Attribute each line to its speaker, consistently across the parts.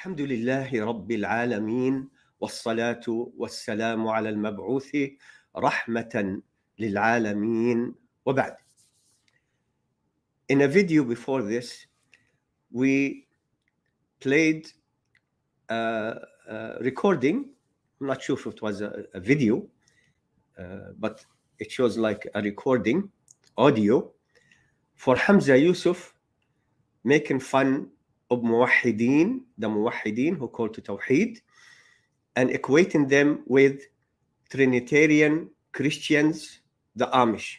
Speaker 1: الحمد لله رب العالمين والصلاة والسلام على المبعوث رحمة للعالمين وبعد. In a video before this, we played a recording. I'm not sure if it was a video, but it shows like a recording, audio, for Hamza Yusuf making fun of muwahideen, the muwahideen who call to Tawheed, and equating them with Trinitarian Christians, the Amish.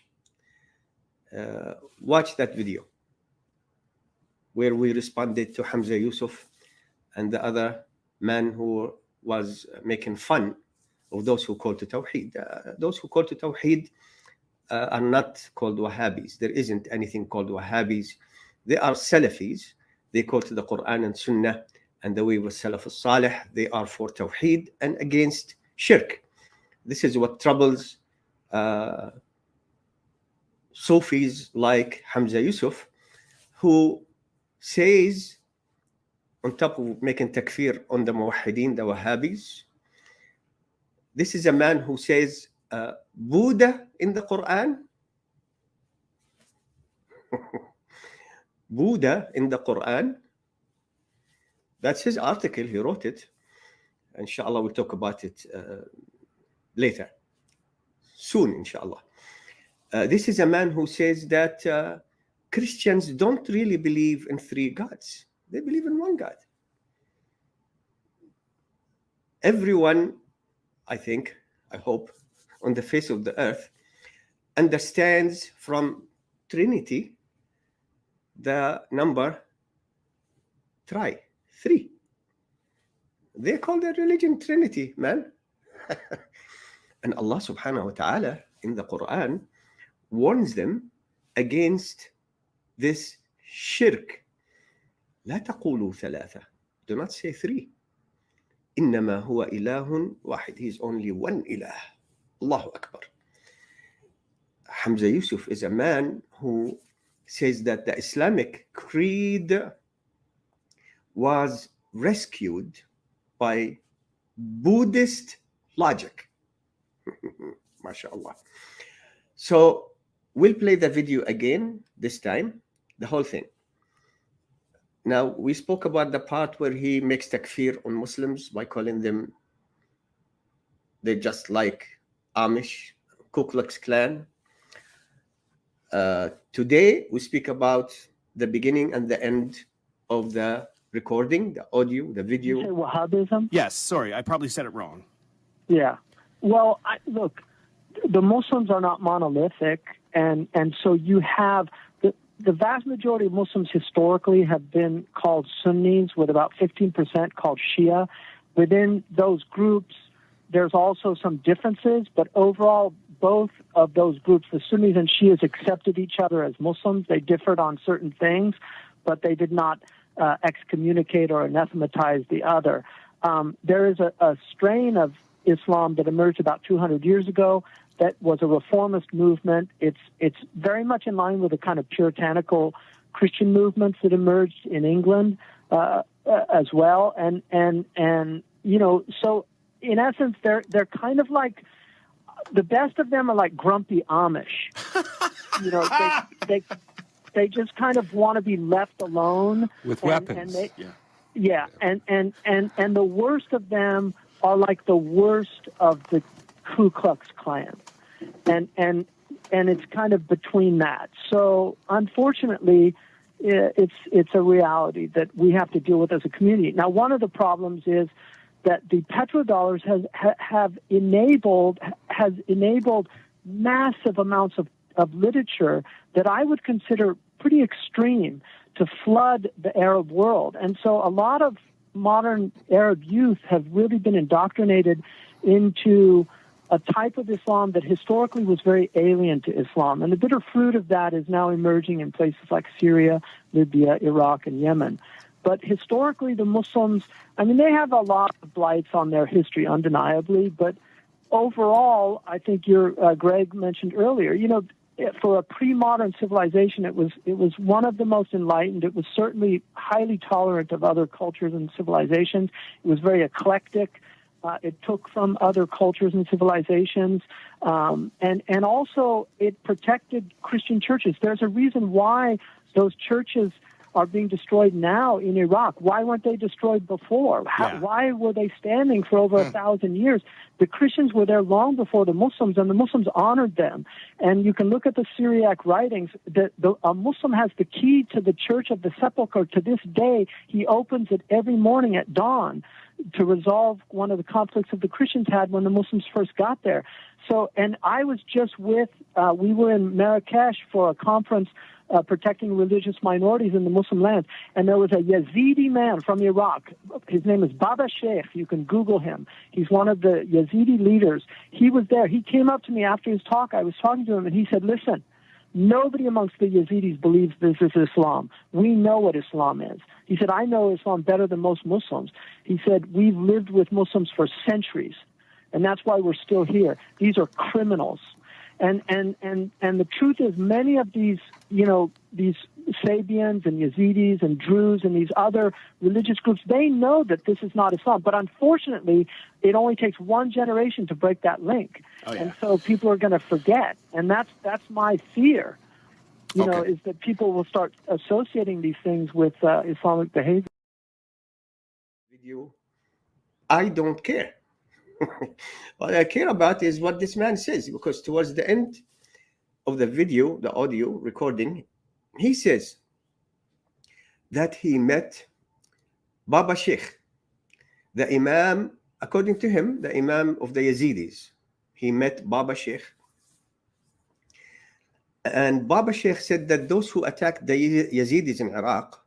Speaker 1: Watch that video where we responded to Hamza Yusuf and the other man who was making fun of those who call to Tawheed. Those who call to Tawheed are not called Wahhabis. There isn't anything called Wahhabis. They are Salafis. They call to the Qur'an and Sunnah and the way of Salaf al-Salih. They are for Tawheed and against Shirk. This is what troubles Sufis like Hamza Yusuf, who says, on top of making takfir on the Muwahhideen, the Wahhabis, this is a man who says Buddha in the Qur'an. Buddha in the Qur'an. That's his article. He wrote it. Inshallah, we'll talk about it later. Soon, inshallah. This is a man who says that Christians don't really believe in three gods. They believe in one God. Everyone, I think, I hope, on the face of the earth understands from Trinity the number three. They call their religion Trinity, man. And Allah subhanahu wa ta'ala in the Quran warns them against this shirk. لا تقولوا ثلاثة. Do not say three. إنما هو إله واحد. He is only one ilah. Allahu Akbar. Hamza Yusuf is a man who says that the Islamic creed was rescued by Buddhist logic. MashaAllah. So we'll play the video again this time, the whole thing. Now, we spoke about the part where he makes takfir on Muslims by calling them, they're just like Amish, Ku Klux Klan. Today, we speak about the beginning and the end of the recording, the audio, the video.
Speaker 2: You say Wahhabism?
Speaker 3: Yes, sorry, I probably said it wrong.
Speaker 2: Yeah. Well, look, the Muslims are not monolithic, and so you have the vast majority of Muslims historically have been called Sunnis, with about 15% called Shia. Within those groups, there's also some differences, but overall, both of those groups, the Sunnis and Shias, accepted each other as Muslims. They differed on certain things, but they did not excommunicate or anathematize the other. There is a strain of Islam that emerged about 200 years ago that was a reformist movement. It's very much in line with the kind of puritanical Christian movements that emerged in England as well. And you know, so in essence, they're kind of like, the best of them are like grumpy Amish. You know, they just kind of want to be left alone
Speaker 4: with weapons.
Speaker 2: And the worst of them are like the worst of the Ku Klux Klan, and it's kind of between that. So unfortunately, it's a reality that we have to deal with as a community. Now, one of the problems is that the petrodollars has enabled massive amounts of literature that I would consider pretty extreme to flood the Arab world. And so a lot of modern Arab youth have really been indoctrinated into a type of Islam that historically was very alien to Islam. And the bitter fruit of that is now emerging in places like Syria, Libya, Iraq, and Yemen. But historically, the Muslims, I mean, they have a lot of blights on their history, undeniably. But overall, I think Greg mentioned earlier, you know, for a pre-modern civilization, it was one of the most enlightened. It was certainly highly tolerant of other cultures and civilizations. It was very eclectic. It took from other cultures and civilizations, and also it protected Christian churches. There's a reason why those churches are being destroyed now in Iraq. Why weren't they destroyed before? Why were they standing for over 1,000 years? The Christians were there long before the Muslims, and the Muslims honored them. And you can look at the Syriac writings. A Muslim has the key to the Church of the Sepulchre. To this day, he opens it every morning at dawn to resolve one of the conflicts that the Christians had when the Muslims first got there. So, and I was just we were in Marrakesh for a conference protecting religious minorities in the Muslim lands. And there was a Yazidi man from Iraq. His name is Baba Sheikh. You can Google him. He's one of the Yazidi leaders. He was there. He came up to me after his talk. I was talking to him, and he said, listen, nobody amongst the Yazidis believes this is Islam. We know what Islam is. He said, I know Islam better than most Muslims. He said, we've lived with Muslims for centuries, and that's why we're still here. These are criminals. And the truth is, many of these, these Sabians and Yazidis and Druze and these other religious groups, they know that this is not Islam. But unfortunately, it only takes one generation to break that link. Oh, yeah. And so people are going to forget. And that's my fear, is that people will start associating these things with Islamic behavior.
Speaker 1: I don't care. What I care about is what this man says, because towards the end of the video, the audio recording, he says that he met Baba Sheikh, the Imam, according to him, the Imam of the Yazidis. He met Baba Sheikh. And Baba Sheikh said that those who attacked the Yazidis in Iraq,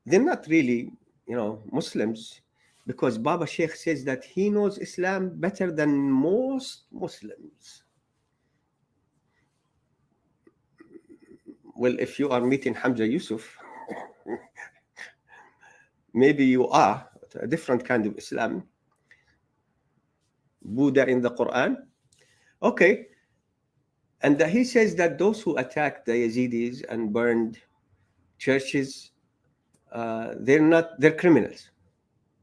Speaker 1: they're not really, Muslims, because Baba Sheikh says that he knows Islam better than most Muslims. Well, if you are meeting Hamza Yusuf, maybe you are a different kind of Islam. Buddha in the Qur'an. Okay. And he says that those who attacked the Yazidis and burned churches, they're criminals.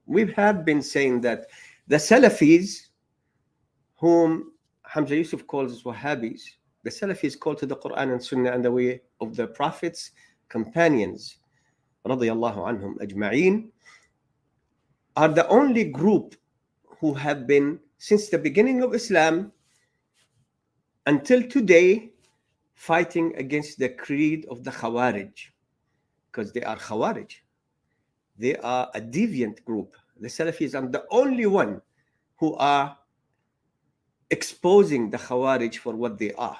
Speaker 1: We have been saying that the Salafis, whom Hamza Yusuf calls Wahhabis, the Salafis call to the Qur'an and Sunnah and the way of the Prophet's companions, radiyallahu anhum ajma'een, are the only group who have been, since the beginning of Islam until today, fighting against the creed of the Khawarij, because they are Khawarij. They are a deviant group. The Salafis are the only one who are exposing the Khawarij for what they are,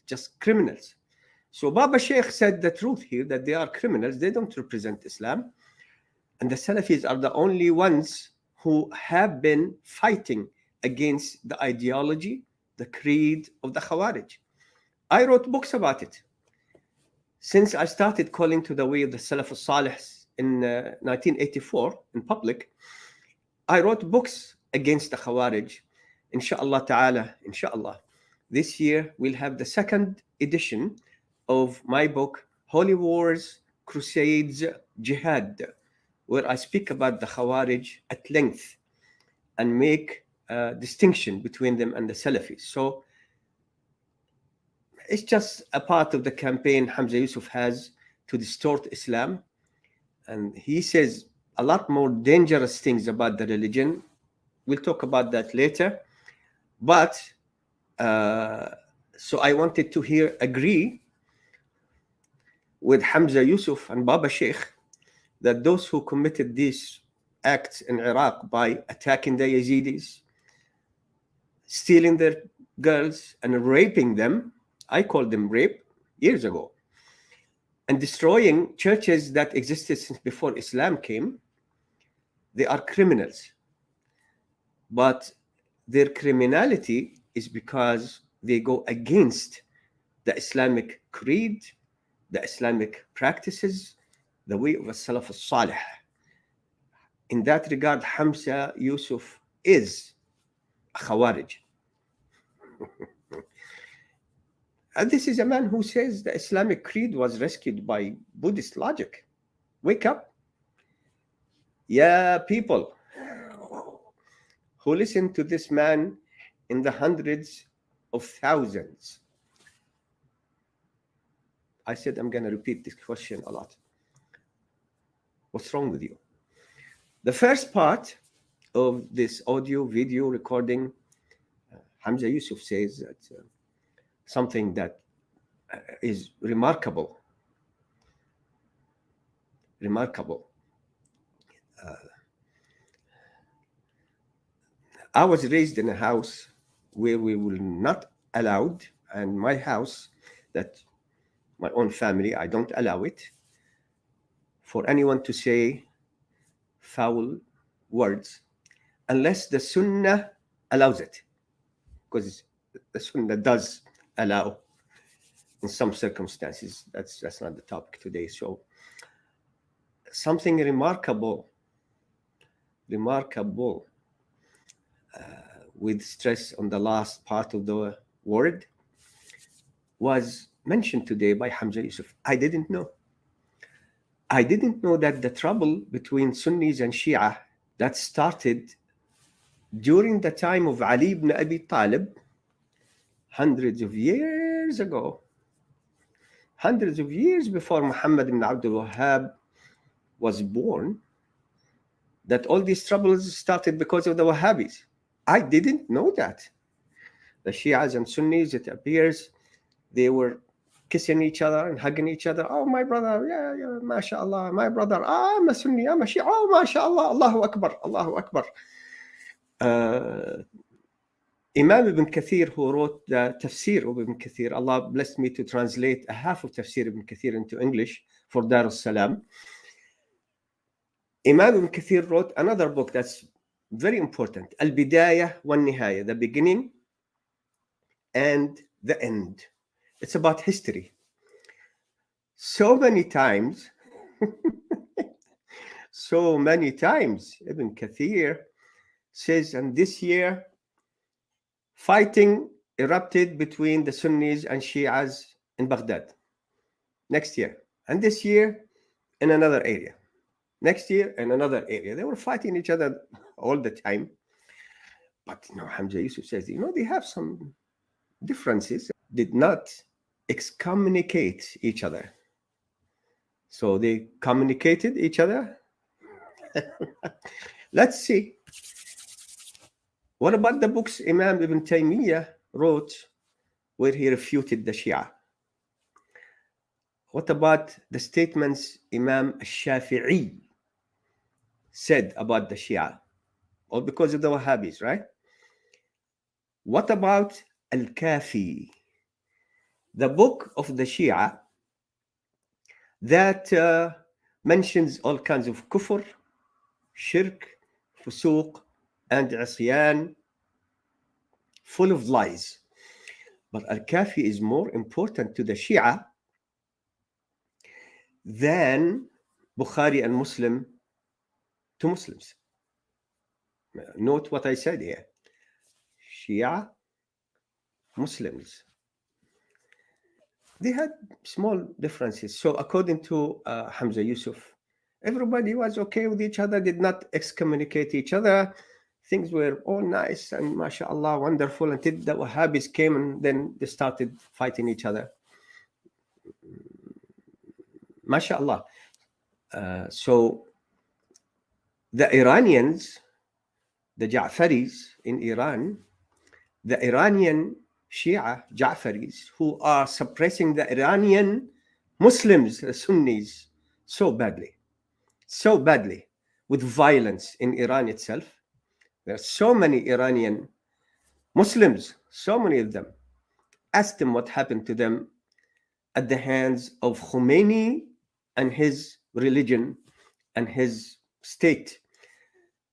Speaker 1: just criminals. So Baba Sheikh said the truth here, that they are criminals. They don't represent Islam. And the Salafis are the only ones who have been fighting against the ideology, the creed of the Khawarij. I wrote books about it. Since I started calling to the way of the Salaf al-Salih in 1984 in public, I wrote books against the Khawarij. Inshallah ta'ala, inshallah, this year we'll have the second edition of my book, Holy Wars, Crusades, Jihad, where I speak about the Khawarij at length and make a distinction between them and the Salafis. So it's just a part of the campaign Hamza Yusuf has to distort Islam. And he says a lot more dangerous things about the religion. We'll talk about that later. But so I wanted to agree with Hamza Yusuf and Baba Sheikh that those who committed these acts in Iraq by attacking the Yazidis, stealing their girls and raping them, I called them rape years ago, and destroying churches that existed since before Islam came, they are criminals. But their criminality is because they go against the Islamic creed, the Islamic practices, the way of Salaf al-Salih. In that regard, Hamza Yusuf is a Khawarij. And this is a man who says the Islamic creed was rescued by Buddhist logic. Wake up. Yeah, people who listen to this man in the hundreds of thousands. I said I'm going to repeat this question a lot. What's wrong with you? The first part of this audio video recording, Hamza Yusuf says that something that is remarkable. I was raised in a house where we were not allowed, and my house, that my own family, I don't allow it, for anyone to say foul words unless the Sunnah allows it, because the Sunnah does allow in some circumstances. That's not the topic today. So something remarkable, with stress on the last part of the word, was mentioned today by Hamza Yusuf. I didn't know that the trouble between Sunnis and Shia that started during the time of Ali ibn Abi Talib, hundreds of years ago, hundreds of years before Muhammad ibn AbdulRub was born, that all these troubles started because of the Wahhabis. I didn't know that. The Shias and Sunnis, it appears, they were kissing each other and hugging each other. Oh, my brother, yeah, mashallah, my brother, I'm a Sunni, I'm a Shia, oh, mashallah, Allahu Akbar, Allahu Akbar. Imam Ibn Kathir, who wrote the Tafsir of Ibn Kathir, Allah blessed me to translate a half of Tafsir Ibn Kathir into English for Dar al-Salam. Imam Ibn Kathir wrote another book that's very important, Al-Bidayah wal-Nihayah, the beginning and the end. It's about history. So many times, Ibn Kathir says, and this year, fighting erupted between the Sunnis and Shias in Baghdad. Next year. And this year, in another area. Next year, in another area. They were fighting each other all the time. But Hamza Yusuf says, they have some differences. Did not excommunicate each other. So they communicated each other. Let's see. What about the books Imam Ibn Taymiyyah wrote where he refuted the Shia? What about the statements Imam Shafi'i said about the Shia? All because of the Wahhabis, right? What about Al-Kafi, the book of the Shia that mentions all kinds of kufr, shirk, fusuq, and isyan, full of lies. But Al-Kafi is more important to the Shia than Bukhari and Muslim to Muslims. Note what I said here. Shia, Muslims. They had small differences. So according to Hamza Yusuf, everybody was okay with each other, did not excommunicate each other. Things were all nice and mashallah, wonderful, until the Wahhabis came and then they started fighting each other. Mashallah. So the Iranians, the Ja'faris in Iran, the Iranian Shia Ja'faris, who are suppressing the Iranian Muslims, the Sunnis, so badly, with violence in Iran itself. There are so many Iranian Muslims, so many of them. Ask them what happened to them at the hands of Khomeini and his religion and his state.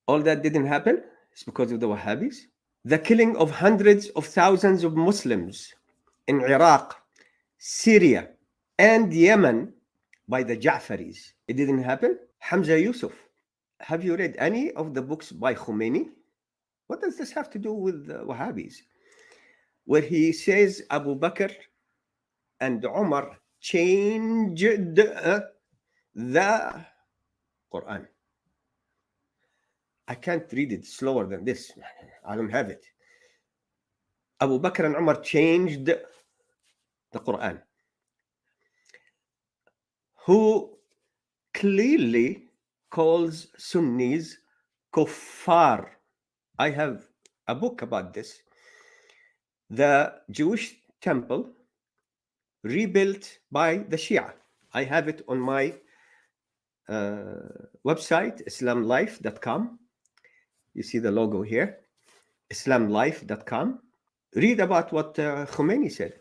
Speaker 1: All that didn't happen. It's because of the Wahhabis. The killing of hundreds of thousands of Muslims in Iraq, Syria, and Yemen by the Ja'faris. It didn't happen. Hamza Yusuf, have you read any of the books by Khomeini? What does this have to do with the Wahhabis? Where he says Abu Bakr and Umar changed the Quran. I can't read it slower than this. I don't have it. Abu Bakr and Umar changed the Quran. Who clearly calls Sunnis kuffar. I have a book about this. The Jewish temple rebuilt by the Shia. I have it on my website, islamlife.com. You see the logo here, islamlife.com. Read about what Khomeini said.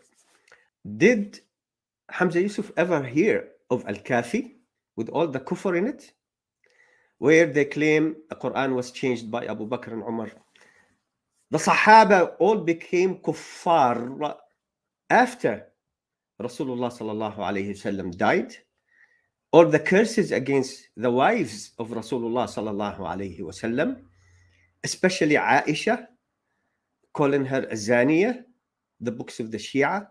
Speaker 1: Did Hamza Yusuf ever hear of Al-Kafi with all the kufr in it, where they claim the Quran was changed by Abu Bakr and Umar? The Sahaba all became kuffar after Rasulullah sallallahu alayhi wasallam died, or the curses against the wives of Rasulullah sallallahu alayhi wasallam, especially Aisha, calling her Azaniya, the books of the Shia,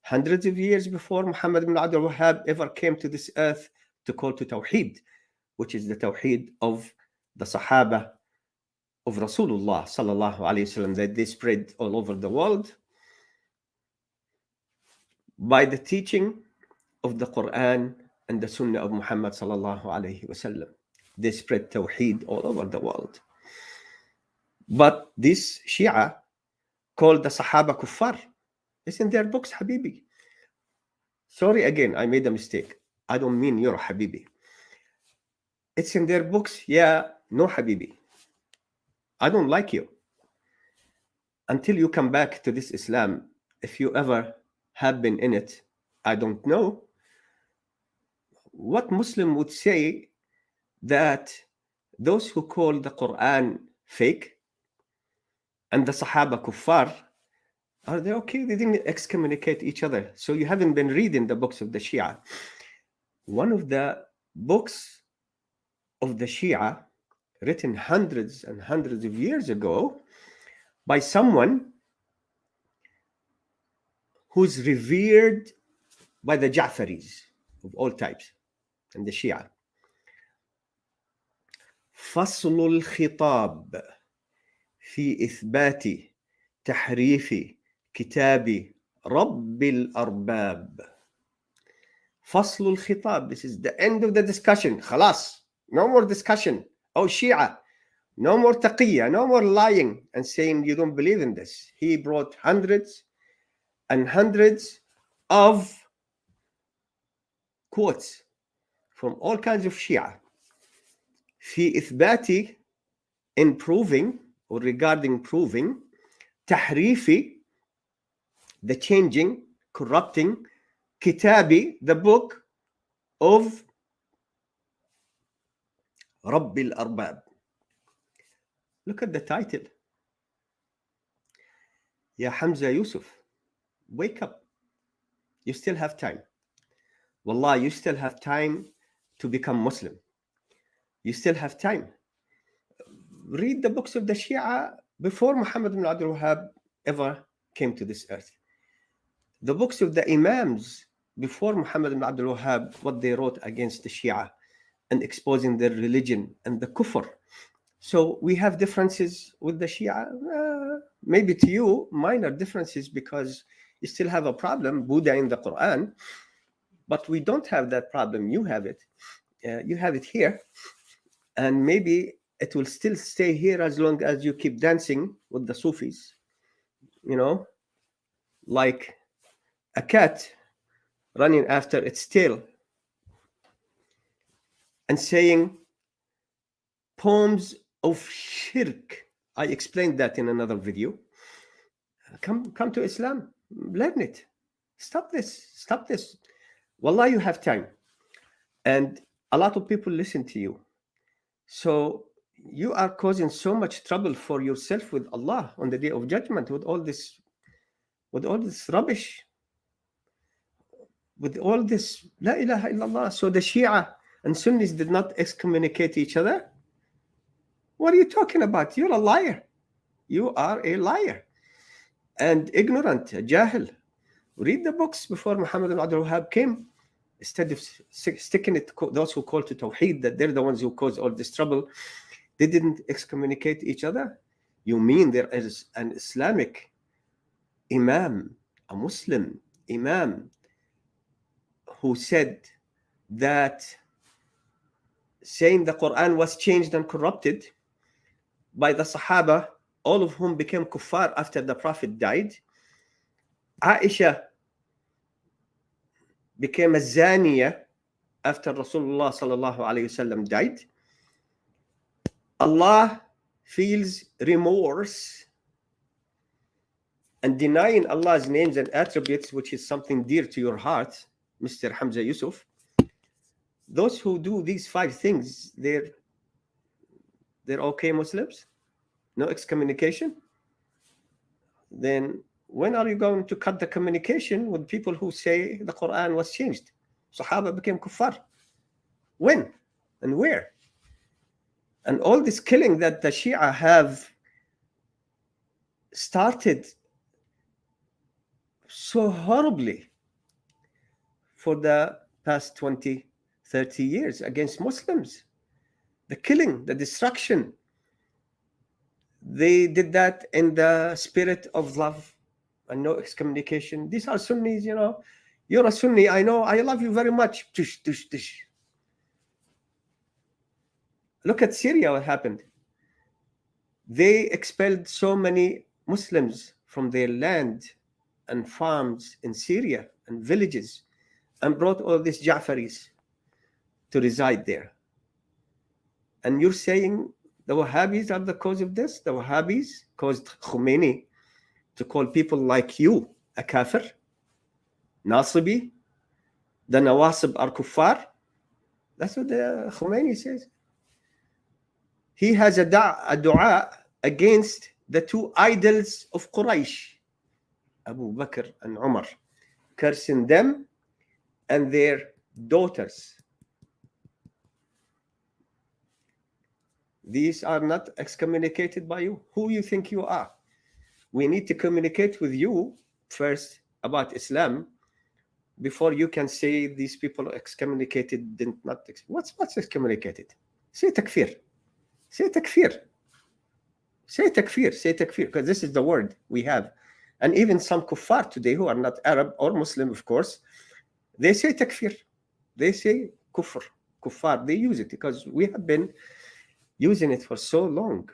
Speaker 1: hundreds of years before Muhammad ibn Abdul Wahhab ever came to this earth to call to Tawheed, which is the Tawheed of the Sahaba of Rasulullah sallallahu alayhi wasallam, that they spread all over the world by the teaching of the Qur'an and the Sunnah of Muhammad sallallahu alayhi wasallam. They spread Tawheed all over the world. But this Shia called the Sahaba kuffar. It's in their books, Habibi. Sorry again, I made a mistake. I don't mean you're Habibi. It's in their books. Yeah, no Habibi. I don't like you. Until you come back to this Islam, if you ever have been in it, I don't know. What Muslim would say that those who call the Quran fake and the Sahaba kuffar, are they okay? They didn't excommunicate each other. So you haven't been reading the books of the Shia. One of the books of the Shia, written hundreds and hundreds of years ago by someone who's revered by the Ja'faris of all types and the Shia. فصل الخطاب في إثبات تحريف كتاب رب الأرباب. فصل الخطاب. This is the end of the discussion. خلاص. No more discussion. Oh, Shia. No more taqiyya. No more lying and saying you don't believe in this. He brought hundreds and hundreds of quotes from all kinds of Shia. في إثبات, in proving or regarding proving, تحريف, the changing, corrupting, kitabi, the book of رب الأرباب. Look at the title. Ya Hamza Yusuf, wake up. You still have time. Wallah, you still have time to become Muslim. You still have time. Read the books of the Shia before Muhammad ibn Abdul Wahhab ever came to this earth. The books of the Imams before Muhammad ibn Abdul Wahhab, what they wrote against the Shia and exposing their religion and the kufr. So we have differences with the Shia, maybe to you, minor differences because you still have a problem, Buddha in the Quran, but we don't have that problem. You have it. You have it here. And maybe it will still stay here as long as you keep dancing with the Sufis, you know, like a cat running after its tail and saying poems of shirk. I explained that in another video. Come to Islam, learn it. Stop this. Wallah, you have time. And a lot of people listen to you. So you are causing so much trouble for yourself with Allah on the day of judgment with all this rubbish, with all this La ilaha illallah. So the Shia and Sunnis did not excommunicate each other? What are you talking about? You're a liar. You are a liar and ignorant, a jahil. Read the books before Muhammad AbdulRub came. Instead of sticking it to those who call to Tawheed, that they're the ones who cause all this trouble, they didn't excommunicate each other. You mean there is an Islamic Imam, a Muslim Imam, who said that saying the Qur'an was changed and corrupted by the Sahaba, all of whom became kuffar after the Prophet died. Aisha became a zaniya after Rasulullah sallallahu alayhi wasallam died. Allah feels remorse and denying Allah's names and attributes, which is something dear to your heart, Mr. Hamza Yusuf. Those who do these 5 things, they're okay Muslims? No excommunication? Then when are you going to cut the communication with people who say the Quran was changed? Sahaba became kuffar. When and where? And all this killing that the Shia have started so horribly for the past 20, 30 years against Muslims. The killing, the destruction. They did that in the spirit of love and no excommunication. These are Sunnis, you know. You're a Sunni, I know, I love you very much. Tush, tush, tush. Look at Syria, what happened. They expelled so many Muslims from their land and farms in Syria and villages and brought all these Ja'faris to reside there. And you're saying the Wahhabis are the cause of this? The Wahhabis caused Khomeini to call people like you a kafir, Nasibi, the Nawasib are kuffar. That's what the Khomeini says. He has a dua against the 2 idols of Quraysh, Abu Bakr and Umar, cursing them and their daughters. These are not excommunicated by you. Who you think you are? We need to communicate with you first about Islam before you can say these people excommunicated didn't not. What's excommunicated? Say takfir. Say takfir. Say takfir. Say takfir, because this is the word we have. And even some kuffar today who are not Arab or Muslim, of course, they say takfir. They say kufr. Kuffar. They use it because we have been using it for so long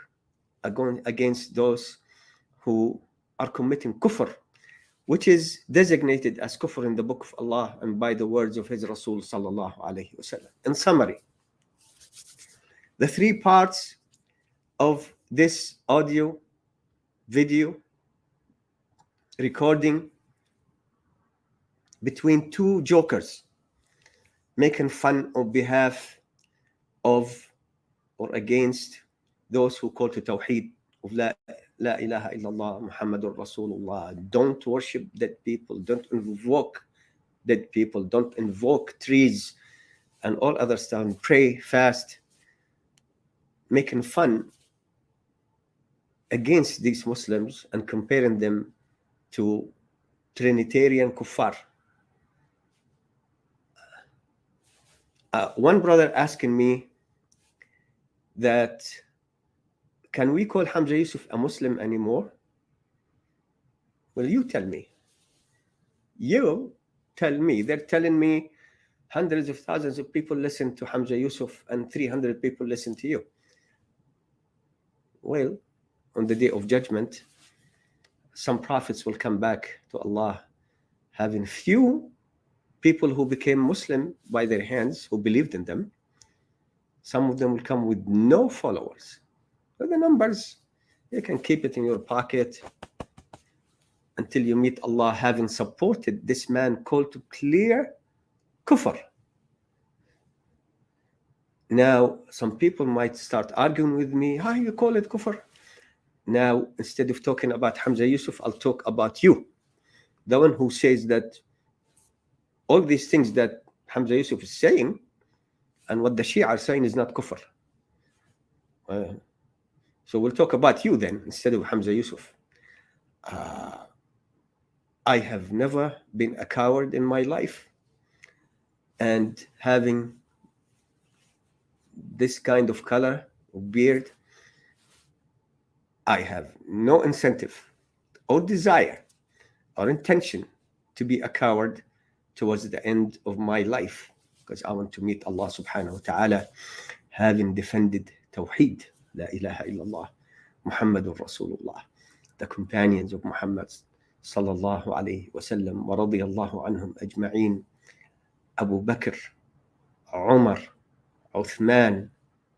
Speaker 1: against those who are committing kufr, which is designated as kufr in the book of Allah and by the words of his Rasul sallallahu alayhi wasallam. In summary, the 3 parts of this audio, video, recording between 2 jokers making fun on behalf of or against those who call to Tawheed of La ilaha illallah Muhammadur Rasulullah. Don't worship dead people. Don't invoke dead people. Don't invoke trees and all other stuff. Pray, fast, making fun against these Muslims and comparing them to Trinitarian kuffar. One brother asking me that, can we call Hamza Yusuf a Muslim anymore? Well, you tell me. You tell me. They're telling me hundreds of thousands of people listen to Hamza Yusuf and 300 people listen to you. Well, on the day of judgment, some prophets will come back to Allah having few people who became Muslim by their hands, who believed in them. Some of them will come with no followers. But the numbers, you can keep it in your pocket until you meet Allah having supported this man called to clear kufr. Now, some people might start arguing with me, how you call it kufr? Now, instead of talking about Hamza Yusuf, I'll talk about you. The one who says that all these things that Hamza Yusuf is saying and what the Shia are saying is not kufr. So we'll talk about you then instead of Hamza Yusuf. I have never been a coward in my life, and having this kind of color of beard, I have no incentive or desire or intention to be a coward towards the end of my life, because I want to meet Allah subhanahu wa ta'ala having defended Tawheed, La ilaha illallah, Muhammadur Rasulullah, the companions of Muhammad sallallahu alayhi wa sallam, wa radiyallahu anhum ajma'een, Abu Bakr, Umar, Uthman,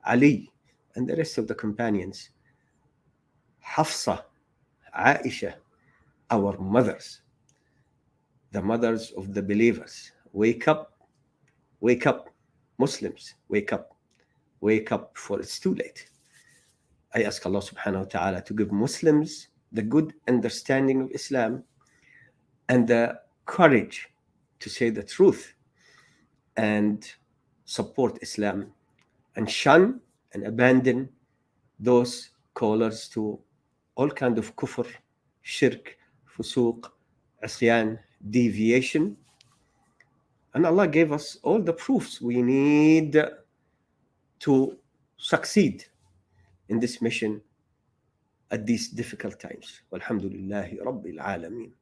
Speaker 1: Ali, and the rest of the companions, Hafsa, Aisha, our mothers, the mothers of the believers. Wake up, Muslims, wake up, for it's too late. I ask Allah subhanahu wa ta'ala to give Muslims the good understanding of Islam and the courage to say the truth and support Islam, and shun and abandon those callers to all kind of kufr, shirk, fusuq, asyan, deviation. And Allah gave us all the proofs we need to succeed in this mission at these difficult times. Walhamdulillahi Rabbil Alameen.